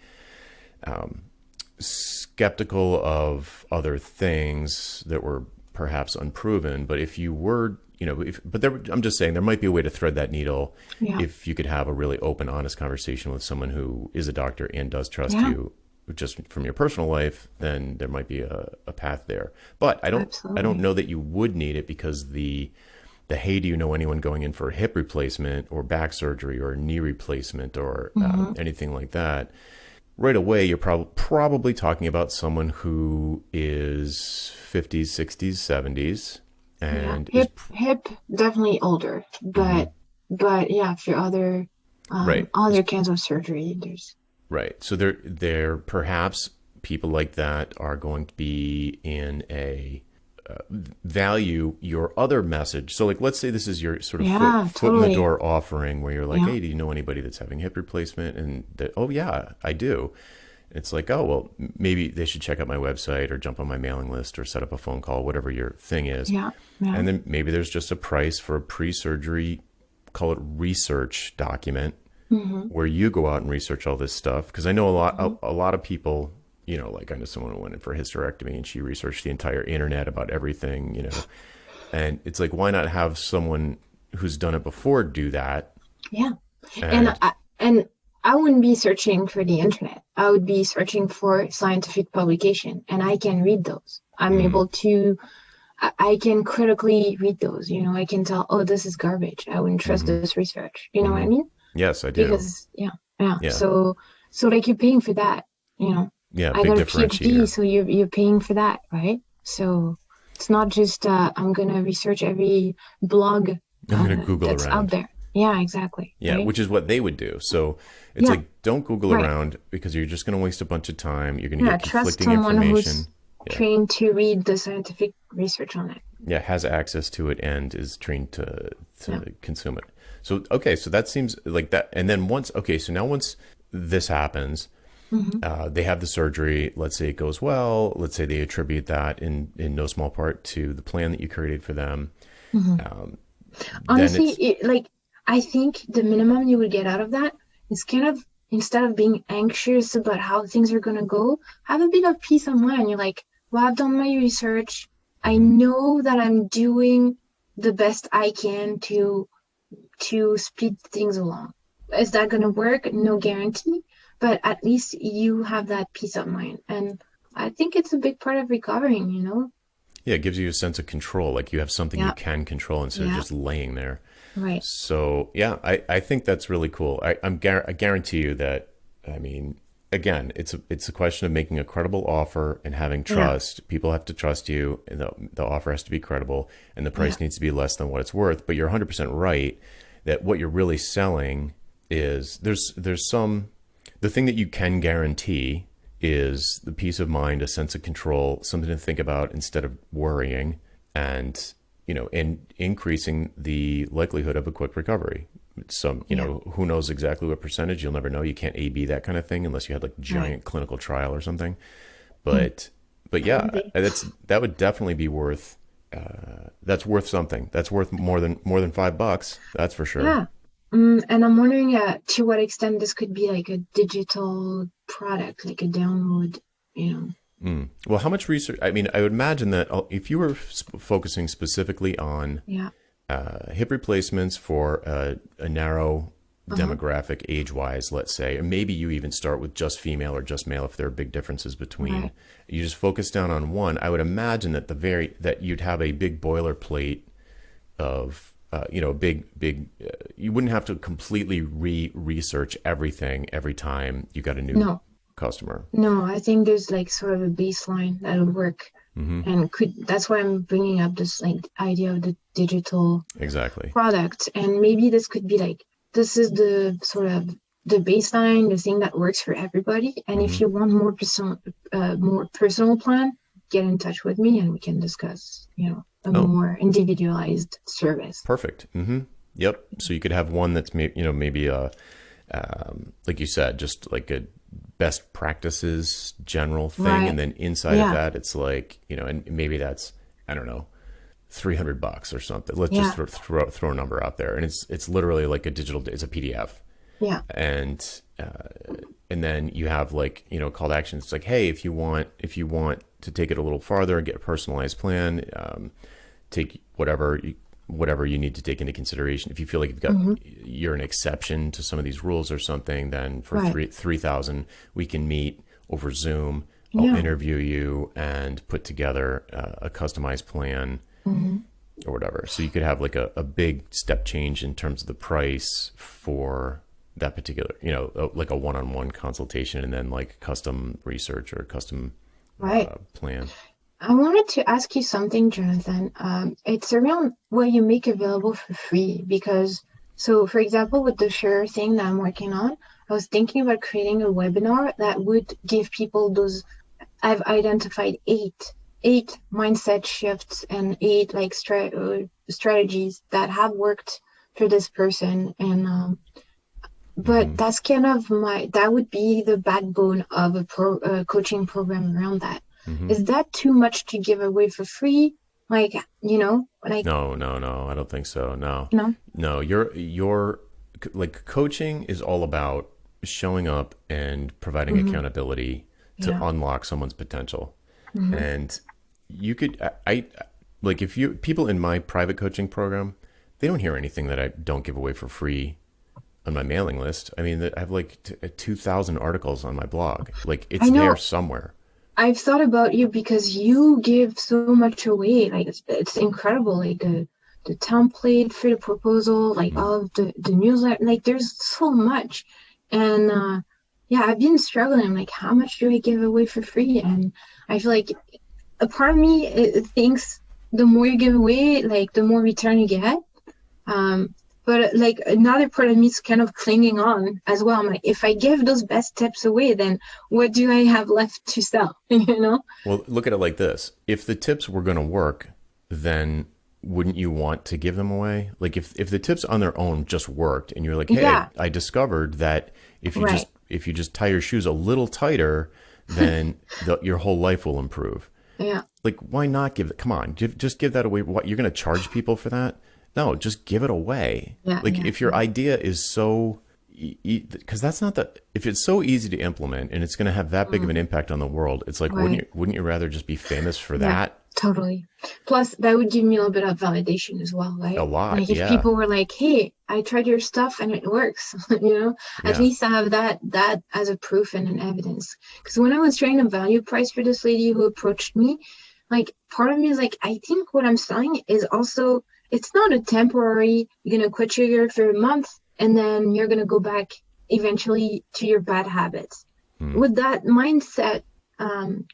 skeptical of other things that were perhaps unproven. But if you were, I'm just saying there might be a way to thread that needle if you could have a really open, honest conversation with someone who is a doctor and does trust you just from your personal life, then there might be a path there. But I don't know that you would need it, because the hey, do you know anyone going in for a hip replacement or back surgery or a knee replacement or anything like that? Right away, you're probably talking about someone who is 50s, 60s, 70s. And hip definitely older, but yeah, for other kinds of surgery, there's right. So there perhaps people like that are going to be in a value your other message. So like, let's say this is your sort of foot in the door offering, where you're like, hey, do you know anybody that's having hip replacement? And oh yeah, I do. It's like, oh, well, maybe they should check out my website or jump on my mailing list or set up a phone call, whatever your thing is. Yeah. And then maybe there's just a price for a pre-surgery, call it research document, where you go out and research all this stuff. Because I know a lot of people, like I know someone who went in for a hysterectomy and she researched the entire internet about everything, and it's like, why not have someone who's done it before do that? Yeah. And I wouldn't be searching for the internet. I would be searching for scientific publication, and I can read those. I'm able to, I can critically read those. I can tell, oh, this is garbage. I wouldn't trust this research. You know what I mean? Yes, I do. Because yeah. So like you're paying for that. Yeah, I got a PhD, so you're paying for that, right? So it's not just I'm gonna research every blog I'm gonna Google that's around out there. Yeah, exactly. Yeah, Right. which is what they would do. So it's Yeah, like, don't Google right. around because you're just going to waste a bunch of time. You're going to Yeah, get trust conflicting someone who's information. Yeah. trained to read the scientific research on it. Yeah, has access to it and is trained Yeah. to consume it. So okay, so that seems like that. And then once okay, so now once this happens, Hmm. they have the surgery. Let's say it goes well. Let's say they attribute that in no small part to the plan that you created for them. Hmm. Um, then Honestly, it's like I think the minimum you would get out of that is kind of instead of being anxious about how things are gonna go, have a bit of peace of mind. You're like, well, I've done my research. I mhm. know that I'm doing the best I can to speed things along. Is that gonna work? No guarantee, but at least you have that peace of mind. And I think it's a big part of recovering, you know? Yeah, it gives you a sense of control. Like you have something you Yeah, can control instead of yeah, just laying there. right. So yeah, I think that's really cool. I guarantee you that. I mean, again, it's a question of making a credible offer and having Yeah, trust. People have to trust you, and the offer has to be credible, and the yeah, price needs to be less than what it's worth. But you're 100% right that what you're really selling is there's some the thing that you can guarantee is the peace of mind, a sense of control, something to think about instead of worrying, and and increasing the likelihood of a quick recovery. Some, yeah, who knows exactly what percentage? You'll never know. You can't A/B that kind of thing unless you had like right. giant clinical trial or something. Hmm. But yeah, Maybe. that would definitely be worth. That's worth something. That's worth more than $5. That's for sure. Yeah. And I'm wondering to what extent this could be like a digital product, like a download, you know. Mm. Well, how much research? I mean, I would imagine that if you were focusing specifically on Yeah. hip replacements for a narrow Uh-huh. demographic age-wise, let's say, or maybe you even start with just female or just male if there are big differences between. Right. You just focus down on one. I would imagine that that you'd have a big boilerplate of big. You wouldn't have to completely research everything every time you got a new No, customer. no, I think there's like sort of a baseline that would work. Hmm. And that's why I'm bringing up this like idea of the digital Exactly. product. And maybe this could be like, this is the sort of the baseline, the thing that works for everybody. And if Hmm. you want more personal plan, get in touch with me and we can discuss, a Oh, more individualized service. perfect. Hmm. Yep. So you could have one that's maybe a like you said, just like a best practices general thing, and Right. then inside of Yeah. that, it's like and maybe that's I don't know, $300 or something. Let's just Yeah. throw a number out there, and it's literally like it's a PDF, Yeah. and then you have like call to action. It's like, hey, if you want to take it a little farther and get a personalized plan, take whatever you need to take into consideration. If you feel like Hmm. you're an exception to some of these rules or something, then for Right. 3,000 we can meet over Zoom. I'll Yeah. interview you and put together a customized plan Hmm. or whatever. So you could have like a big step change in terms of the price for that particular, like a one-on-one consultation, and then like custom research or custom Right. plan. I wanted to ask you something, Jonathan. It's around what you make available for free because, so for example, with the Sure thing that I'm working on, I was thinking about creating a webinar that would give people those. I've identified eight mindset shifts and eight like strategies that have worked for this person, and but Hmm. that's kind of that would be the backbone of a coaching program around that. Hmm. Is that too much to give away for free? Like, like, No, no, no. I don't think so. No, you know? no. You're like coaching is all about showing up and providing Hmm. accountability to Yeah. unlock someone's potential. Hmm. And you could, like if you people in my private coaching program, they don't hear anything that I don't give away for free on my mailing list. I mean, I have like 2,000 articles on my blog. Like it's I there know. somewhere. I've thought about you because you give so much away. Like it's incredible. Like the template for the proposal, like Mm-hmm. all of the newsletter. Like there's so much, and yeah, I've been struggling. I'm like, how much do I give away for free? And I feel like a part of me it thinks the more you give away, like the more return you get. Um, But like another part of me is kind of clinging on as well. I'm like, if I give those best tips away, then what do I have left to sell? You know? Well, look at it like this. If the tips were going to work, then wouldn't you want to give them away? Like if the tips on their own just worked and you're like, hey, Yeah, I discovered that right. if you just tie your shoes a little tighter, then your whole life will improve. Yeah, Like, why not give it? Come on, just give that away. What, you're going to charge people for that? No, just give it away. yeah, Like, yeah, if your idea is so, because that's not the, if it's so easy to implement and it's going to have that big of an mm, impact on the world, it's like, right. wouldn't you rather just be famous for Yeah, that? totally. Plus, that would give me a little bit of validation as well, A right? lot, Like if yeah, people were like, "Hey, I tried your stuff and it works," at yeah. least I have that as a proof and an evidence. Because when I was trying to value price for this lady who approached me, like part of me is like, I think what I'm selling is also it's not a temporary, you're gonna quit sugar for a month and then you're gonna go back eventually to your bad habits. Hmm. With that mindset,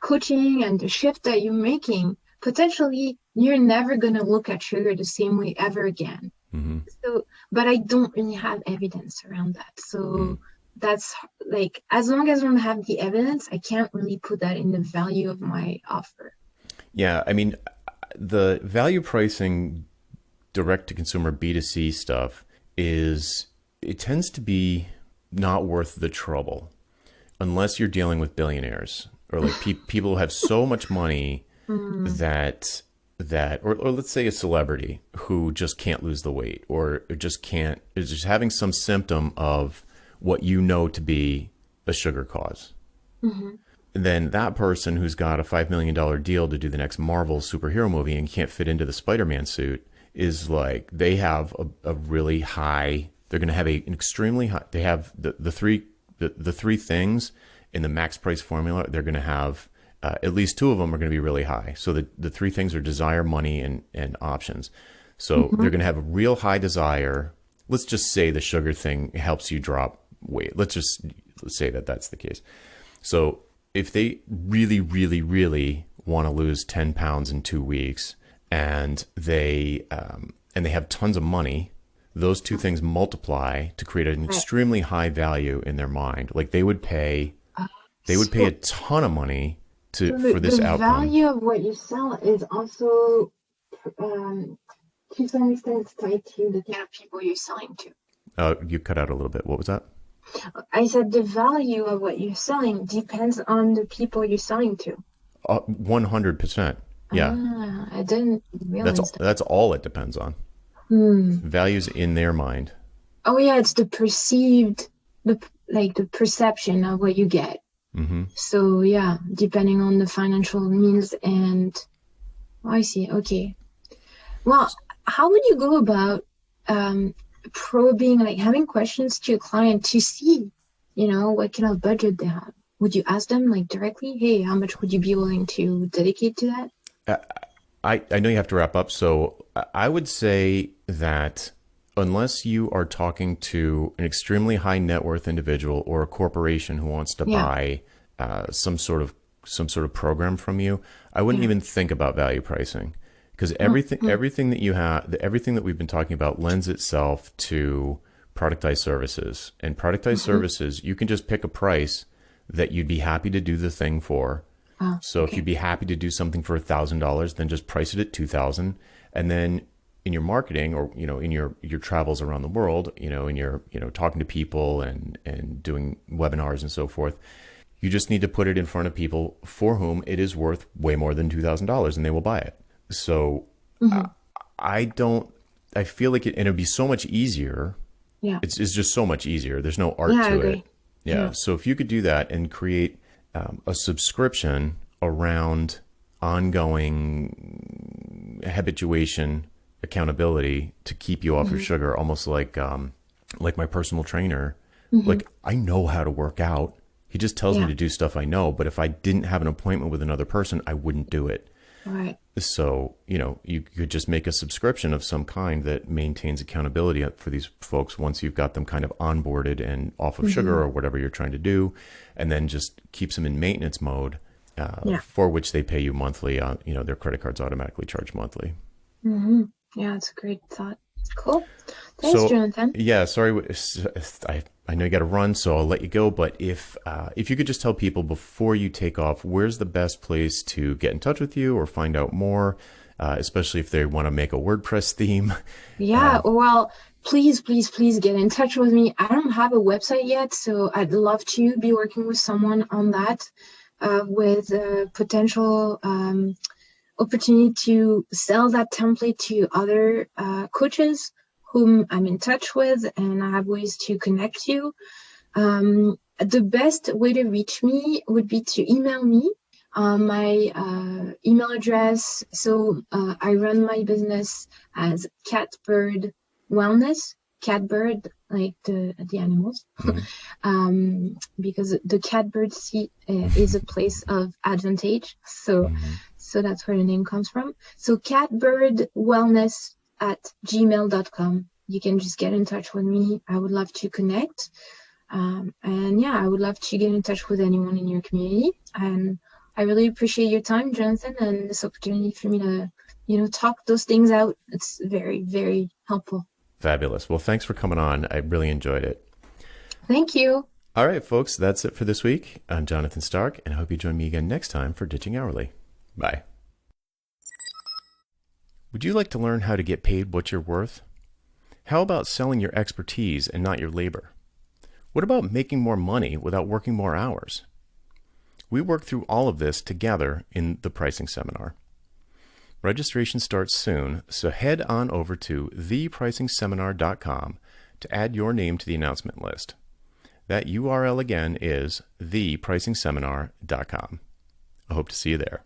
coaching and the shift that you're making, potentially you're never going to look at sugar the same way ever again. Hmm. So, but I don't really have evidence around that. Hmm. So that's like, as long as I don't have the evidence, I can't really put that in the value of my offer. Yeah, I mean, the value pricing direct to consumer B2C stuff is, it tends to be not worth the trouble unless you're dealing with billionaires or like people who have so much money Mm, or let's say a celebrity who just can't lose the weight or just can't, is just having some symptom of what you know to be a sugar cause. mhm. Then that person who's got a $5 million deal to do the next Marvel superhero movie and can't fit into the Spider-Man suit is like, they have a really high, they're going to have an extremely high, they have the three things in the max price formula. They're going to have at least two of them are going to be really high. So the three things are desire, money, and options. So Mhm. they're going to have a real high desire. Let's just say the sugar thing helps you drop weight. Let's say that that's the case. So if they really, really, really want to lose 10 pounds in 2 weeks and they have tons of money, those two things multiply to create an Right. extremely high value in their mind. Like Uh, they would pay a so, ton of money so for this the outcome. value of what you sell is also, um, to some extent, tied to the kind of people you're selling to. You cut out a little bit. What was that? I said the value of what you're selling depends on the people you're selling to. 100%. Yeah, Ah, I didn't that's realize that. that's all it depends on. Hmm. Values in their mind. Oh yeah, it's the perceived, the perception of what you get. Hmm. So yeah, depending on the financial means and oh, I see. Okay. Well, how would you go about um probing, like having questions to your client to see, what kind of budget they have? Would you ask them like directly, hey, how much would you be willing to dedicate to that? I know you have to wrap up, so I would say that unless you are talking to an extremely high net worth individual or a corporation who wants to Yeah, buy some sort of program from you, I wouldn't yeah. even think about value pricing because Mm-hmm. everything that we've been talking about lends itself to productized services. And productized Mm-hmm. services, you can just pick a price that you'd be happy to do the thing for. Oh, So if you'd okay. be happy to do something for $1,000, then just price it at 2,000, and then in your marketing or in your travels around the world, in your talking to people and doing webinars and so forth, you just need to put it in front of people for whom it is worth way more than $2,000, and they will buy it. So Mm-hmm. I don't. I feel like it, and it'd be so much easier. Yeah. It's just so much easier. There's no art Yeah, I to it. agree. Yeah. Yeah. So if you could do that and create a subscription around ongoing habituation accountability to keep you off your Mm-hmm. sugar, almost like my personal trainer. Mm-hmm. Like, I know how to work out. He just tells me Yeah. to do stuff I know, but if I didn't have an appointment with another person, I wouldn't do it. All right. So, you could just make a subscription of some kind that maintains accountability for these folks once you've got them kind of onboarded and off of Mm-hmm. sugar or whatever you're trying to do, and then just keeps them in maintenance mode, Yeah. for which they pay you monthly. Their credit cards automatically charge monthly. Mm-hmm. Yeah, it's a great thought. Cool. Thanks, So, Jonathan. yeah, sorry, I know you got to run, so I'll let you go. But if you could just tell people before you take off, where's the best place to get in touch with you or find out more, especially if they want to make a WordPress theme. Yeah, well, please, please, please get in touch with me. I don't have a website yet, so I'd love to be working with someone on that, with potential opportunity to sell that template to other coaches whom I'm in touch with, and I have ways to connect you. The best way to reach me would be to email me. My email address. So I run my business as Catbird Wellness. Catbird, like the animals, Mhm. because the Catbird seat is a place of advantage. So Mhm. so that's where the name comes from. So catbirdwellness@gmail.com. You can just get in touch with me. I would love to connect. And yeah, I would love to get in touch with anyone in your community. And I really appreciate your time, Jonathan, and this opportunity for me to, talk those things out. It's very, very helpful. Fabulous. Well, thanks for coming on. I really enjoyed it. Thank you. All right, folks, that's it for this week. I'm Jonathan Stark, and I hope you join me again next time for Ditching Hourly. Bye. Would you like to learn how to get paid what you're worth? How about selling your expertise and not your labor? What about making more money without working more hours? We work through all of this together in the pricing seminar. Registration starts soon, so head on over to thepricingseminar.com to add your name to the announcement list. That URL again is thepricingseminar.com. I hope to see you there.